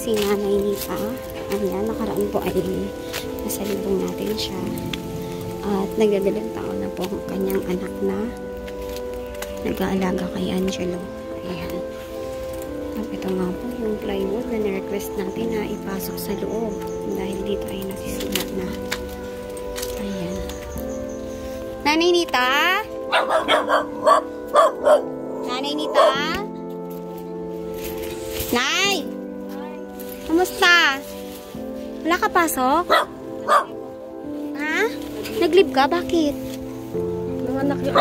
si Nanay Nita. Ayan, nakaraan po ay nasalubong natin siya. At nagdadalang taon na po ang kanyang anak na nag-aalaga kay Angelo. Ayan. At ito nga po yung plywood na nirequest natin na ipasok sa loob. Dahil dito ay nasisira na. Ayan. Nanay Nita? Nanay Nita? Nay! Kamusta? Wala ka pasok? Ha? Nag-leave ka? Bakit? Nanganak yun.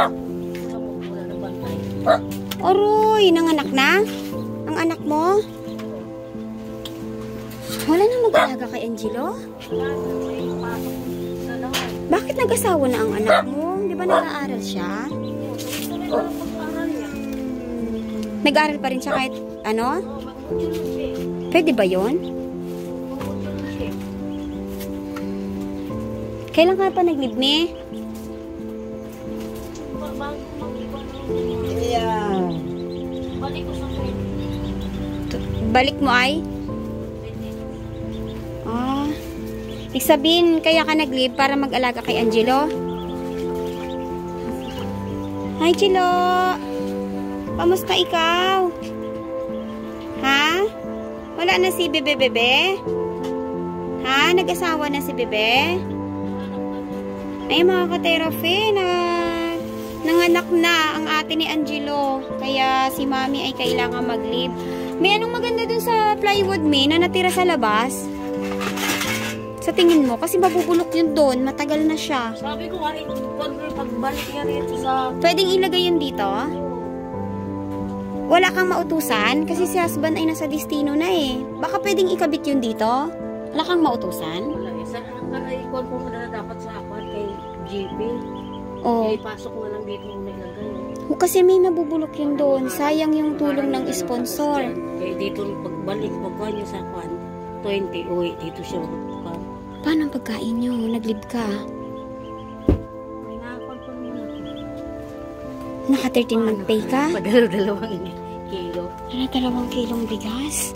Oroy! Nanganak na? Ang anak mo? Wala nang mag-alaga kay Angelo? Bakit nag-asawa na ang anak mo? Di ba nag-aaral siya? Nag-aaral pa rin siya kahit ano? Pwede ba yun? Kailan ka pa nag-leave me? Yeah. Balik mo ay? Ah. Ibig sabihin, kaya ka nag-leave para mag-alaga kay Angelo? Hi, Chilo! Kamusta ikaw? Ha? Wala na si Bebe? Ha? Nag-asawa na si Bebe? Ay, mga ka-therapy na nanganak na ang ate ni Angelo. Kaya si Mami ay kailangan mag-leave. May anong maganda dun sa plywood na natira sa labas? Sa tingin mo? Kasi mabubulok yun doon. Matagal na siya. Sabi ko nga, pagbalik niya rito sa... Pwedeng ilagay yun dito? Wala kang mautusan? Kasi si husband ay nasa destino na eh. Baka pwedeng ikabit yun dito? Wala kang mautusan? Wala eh. Sa ikon po na dapat sa apat kay GP. Oo. Kaya ipasok mo lang dito muna ilagay. Kasi may mabubulok yun doon. Sayang yung tulong ng sponsor. Kaya dito pagbalik, pagkuhan niya sa kwan, 20, uwi, dito siya magpukan. Paano ang pagkain nyo? Nag-leave ka? May nakakon po nila. Naka 13 month pay ka? Padalo-dalawang kilo. Ano, 2 kilong bigas?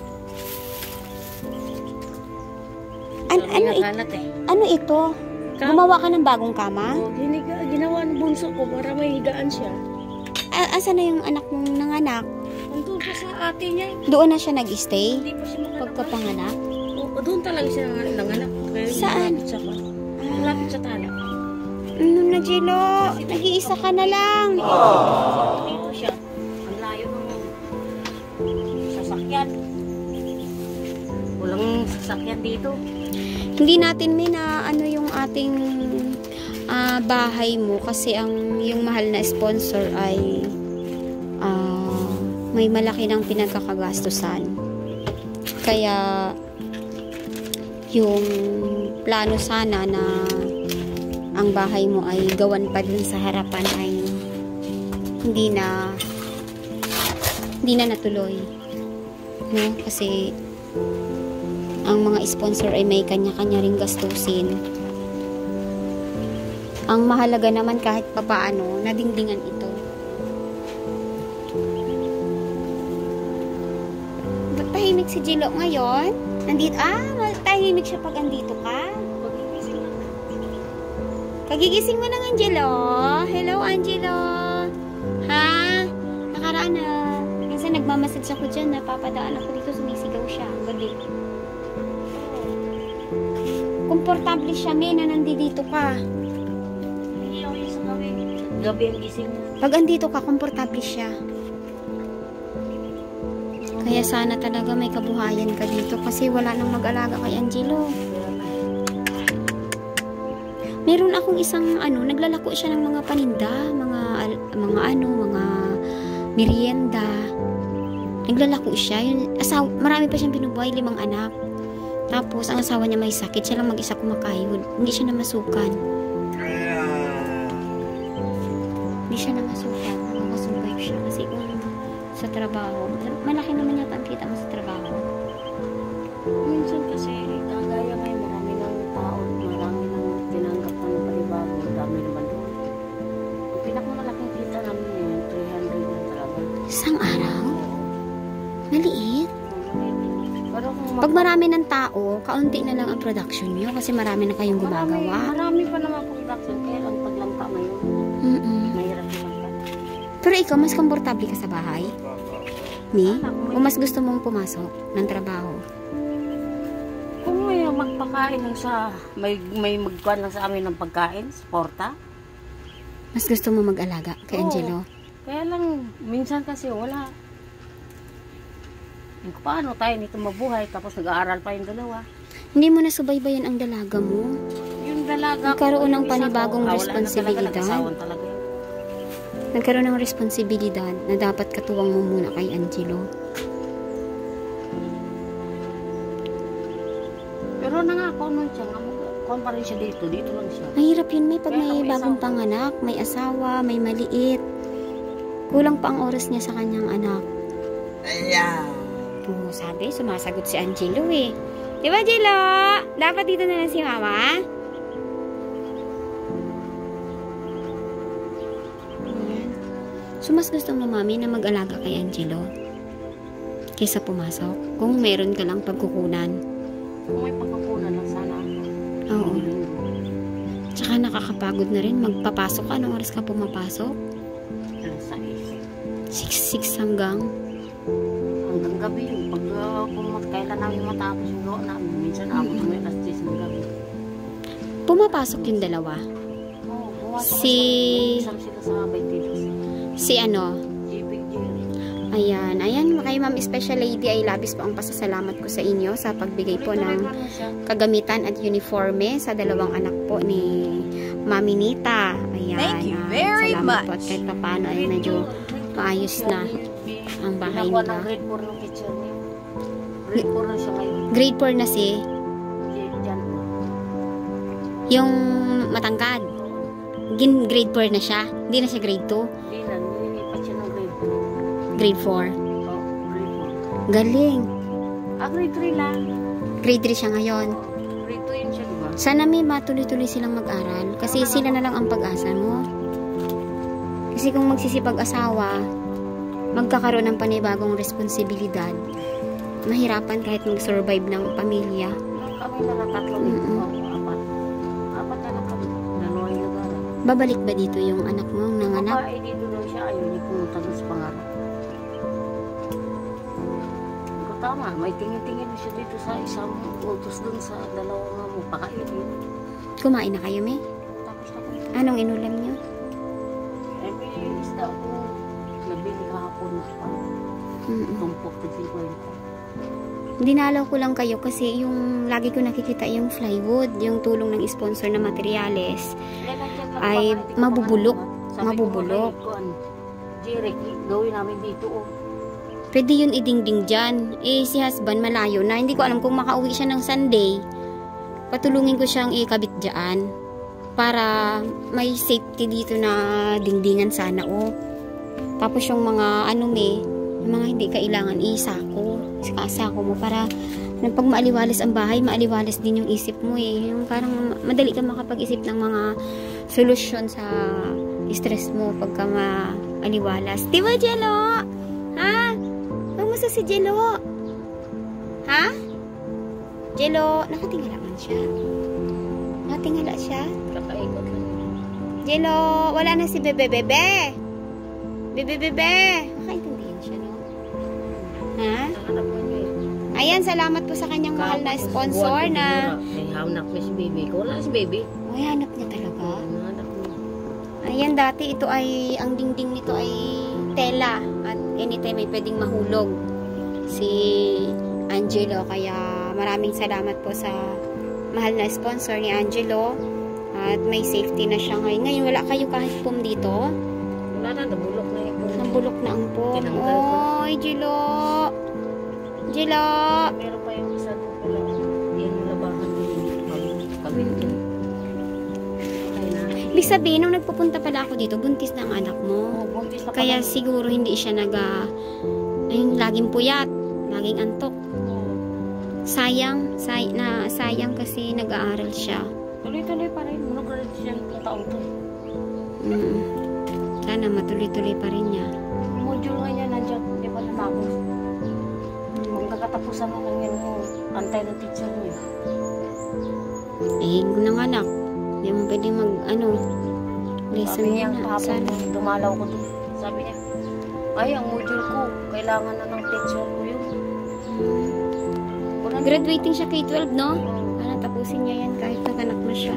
Ano ito? Gumawa ka ng bagong kama? Oo, ginawa ng bunso ko para may higaan siya. Asa na yung anak mong nanganak? Nandun pa sa ate niya. Doon na siya nag-stay? Hindi pa siya manganak. Pagkapanganak? Oo, doon talaga siya nanganak. Kaya Saan? Malapit sa tala. Ano na, Jelo? Nag-iisa ka na lang. Dito siya. Ang layo ng sasakyan. Walang sasakyan dito. Hindi natin na ano yung ating bahay mo kasi yung mahal na sponsor ay may malaki ng pinagkakagastusan. Kaya yung plano sana na ang bahay mo ay gawan pa dun sa harapan ay hindi na natuloy. No? Kasi ang mga sponsor ay may kanya-kanya ring gastusin. Ang mahalaga naman kahit papaano, nadingdingan ito. Ba't tahimik si Jilo ngayon? Nandito, tahimik siya pag andito ka? Kagigising mo ng Angelo. Hello, Angelo. Ha? Nakaraan na. Minsan nagmamassage ako dyan, napapadaan ako dito, sumisigaw siya. Gabi. Komportable siya, na nandito ka. Hindi ako yung sa gabi ang gising mo. Pag andito ka, komportable siya. Kaya sana talaga may kabuhayan ka dito kasi wala nang mag-alaga kay Angelo. Meron akong isang naglalako siya ng mga paninda, mga merienda. Naglalako siya. Marami pa siyang binubuhay, 5 anak. Tapos, ang asawa niya may sakit. Siya lang mag-isa kumakayod. Hindi siya namasukan. Nakakasurvive siya. Kasi kung sa trabaho, malaki naman yata ang kita mo sa trabaho. Minsan kasi, kagaya ngayon, marami ng tao, marami ng tinanggap ng panibago. Dami naman doon. Ang pinakamalaking kita namin ngayon, 300 na talaga. Isang araw? Maliit? Pero kung Pag marami ng tao, kaunti na lang ang production nyo kasi marami na kayong gumagawa. Marami pa naman production. Kaya lang paglangka ngayon. Mahirap yung langka. Pero ikaw, mas komportable ka sa bahay? Ni? O mas gusto mong pumasok ng trabaho? Kung may magpakain lang sa, may magkuhan lang sa amin ng pagkain, suporta. Mas gusto mo mag-alaga kay Angelo? Kaya lang, minsan kasi wala. Paano tayo nito mabuhay tapos nag-aaral pa yung dalawa? Hindi mo na subaybayan ang dalaga mo? Yung dalaga Nagkaroon ng yung isa panibagong ko, responsibilidad. nag-asawan talaga yun. Nagkaroon ng responsibilidad na dapat katuwang mo muna kay Angelo. Pero nangako nun siya, kuhan pa rin siya dito lang siya. Mahirap yun, may pag Kaya may may bagong asawa. panganak, may asawa, may maliit. Kulang pa ang oras niya sa kanyang anak. Ayan. Oo, sabi, sumasagot si Angelo eh. Di ba, Angelo? Dapat dito na lang si Mama? Ayan. So, mas gusto mo, Mami, na mag-alaga kay Angelo kaysa pumasok? Kung meron ka lang pagkukunan. Kung may pagkakunan lang sana ako. Oo. Tsaka nakakapagod na rin. Magpapasok ka. Anong oras ka pumapasok? Sa isip. 6 hanggang? Hanggang gabi yun. Pag kailan namin matapos yung gawa namin, minsan ako kami alas 10 ng gabi. Pumapasok yung dalawa. Oo, bumasok Si- sila sa Baitilos. Si ano? Jipig Jerry. Ayan. Ayan, kay Ma'am Special Lady ay labis po ang pasasalamat ko sa inyo sa pagbigay po ng kagamitan at uniforme sa dalawang anak po ni Mami Nita. Ayan. Thank you very salamat much. po at kahit pa paano ay medyo maayos na ang bahay Nakuha nila. ng grade 4 ng teacher niya. Grade 4 na siya ngayon. Grade 4 na si Diyan. yung matangkad. Grade 4 na siya. Hindi na siya grade 2. Hindi na, nililipat siya ng grade 2. Grade 4. Oh, grade 4. Galing. Grade 3 lang. Grade 3 siya ngayon. Grade 2 yun siya, diba? Sana may matuloy-tuloy silang mag-aral. Kasi sila na lang ang pag-asa mo. Kasi kung magsisipag-asawa, magkakaroon ng panibagong responsibilidad. Mahirapan kahit mag-survive ng pamilya. Kami na tatlo dito. Apat. Apat na lang kami. Dalawa yung lugar. Babalik ba dito yung anak mo, nanganak? Babae dito daw siya. Ayaw niya pumunta doon sa pangarap. Ikaw tama. May tingin-tingin siya dito sa isang utos doon sa dalawang nga mo. Pakainin. Kumain na kayo, May? Tapos na kami. Anong inulam nyo? Eh, may isda ako. Nabili kahapon na pa. Tumpok na 50. Dinalaw ko lang kayo kasi yung lagi ko nakikita yung plywood, yung tulong ng sponsor na materyales. Ay, mabubulok. Mabubulok. Jerry, gawin namin dito. Oh. Pwede yun idingding dyan. Eh, si husband malayo na. Hindi ko alam kung makauwi siya ng Sunday. Patulungin ko siyang ikabit dyan. Para may safety dito na dingdingan sana. Oh. Tapos yung mga yung mga hindi kailangan isako mo para pag maaliwalas ang bahay, maaliwalas din yung isip mo eh. Yung parang madali ka makapag-isip ng mga solusyon sa stress mo pagka maaliwalas. Diba, Jello? Ha? Kamusta si Jello? Ha? Jello, nakatingala man siya. Nakatingala siya. Kakaikot lang. Jello, wala na si Bebe. Bebe! Makaintindihan siya, no? Ha? Hanap mo niya eh. Ayan, salamat po sa kanyang mahal na sponsor na... May hanap niya si baby. Kung wala si baby. Uy, hanap niya talaga. Hanap niya. Ayan, dati ito ay, ang dingding nito ay tela. At anytime ay pwedeng mahulog si Angelo. Kaya maraming salamat po sa mahal na sponsor ni Angelo. At may safety na siya ngayon. Ngayon, wala kayo kahit pum dito. Wala na, nabulok na yung Nabulok na ang pum. Tinanggal ko. Oy, Jello! Jello! Meron pa yung isa doon pala. Yan yung labahan din. Kabintin. Okay na. Ibig sabihin, nung nagpupunta pala ako dito, buntis na ang anak mo. Buntis na Kaya pala. siguro hindi siya ayun, laging puyat, laging antok. Sayang kasi nag-aaral siya. Tuloy-tuloy pa rin. Monograduate siya ng taong to. Sana matuloy-tuloy pa rin niya. Module nga niya nandiyan. Di ba natapos? Hanggang katapusan na lang yun yung antay ng teacher niya. Eh, nanganak. Hindi mo pwede mag, lesson Sabi niya, na. kahapon dumalaw ko doon. Sabi niya, ay, ang module ko, kailangan na ng teacher ko yun. Graduating siya K-12, no? Para tapusin niya yan kahit naganak na siya.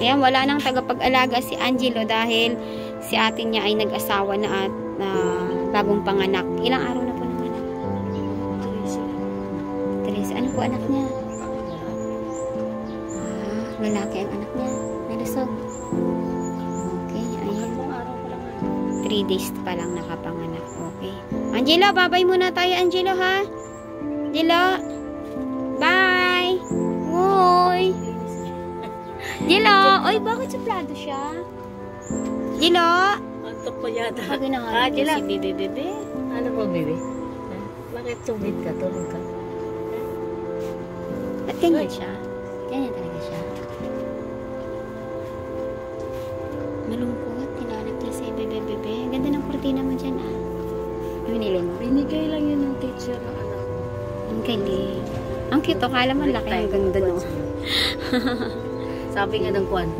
Ayan, wala nang tagapag-alaga si Angelo dahil si ate niya ay nag-asawa na at bagong panganak. Ilang araw na po nanganak? 3. Ano po anak niya? Lalaki ang anak niya. Nalusog. Okay, ayan. 3 days pa lang nakapanganak. Okay. Angelo, babay muna tayo, Angelo, ha? Angelo, bye! Hoy! Angelo, oy, bakit suplado siya? Angelo! Antok pa yata. Pag hinahanap niyo si Bebe Bebe. Ano po, Bebe? Bakit sumit ka? Tulog ka? Ba't ganyan siya? Ganyan talaga siya. Malungkot. Hinanap niya si Bebe Bebe. Ang ganda ng kurtina mo dyan, ah. Binili mo? Binigay lang yun ng teacher ng anak ko. Ang galing. Ang cute. Akala mo laki ang ganda, no? Sabi nga ng kwan.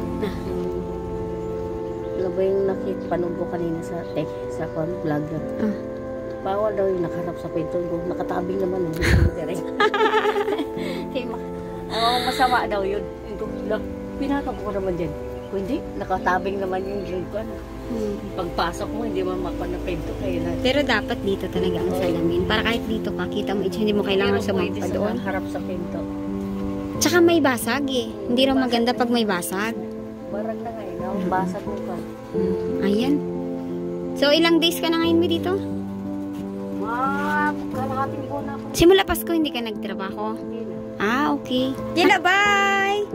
Ano ba yung panumpo kanina sa kwan vlogger? Bawal daw yung nakaharap sa pinto. Nakatabing naman. Masama daw yun. Pinatabo ko naman dyan. Kung hindi, nakatabing naman yung kwan. Pagpasok mo, hindi mo makwan na pinto. Pero dapat dito talaga ang salamin. Para kahit dito ka, kita mo, hindi mo kailangan sumampa doon. Harap sa pinto. Tsaka may basag eh. Hindi raw maganda pag may basag. Barang na ngayon. Basag mo ka. Ayan. So, ilang days ka na ngayon mo dito? Kalahating ko na ako. Simula Pasko, hindi ka nagtrabaho? Hindi na. Ah, okay. Jela, bye!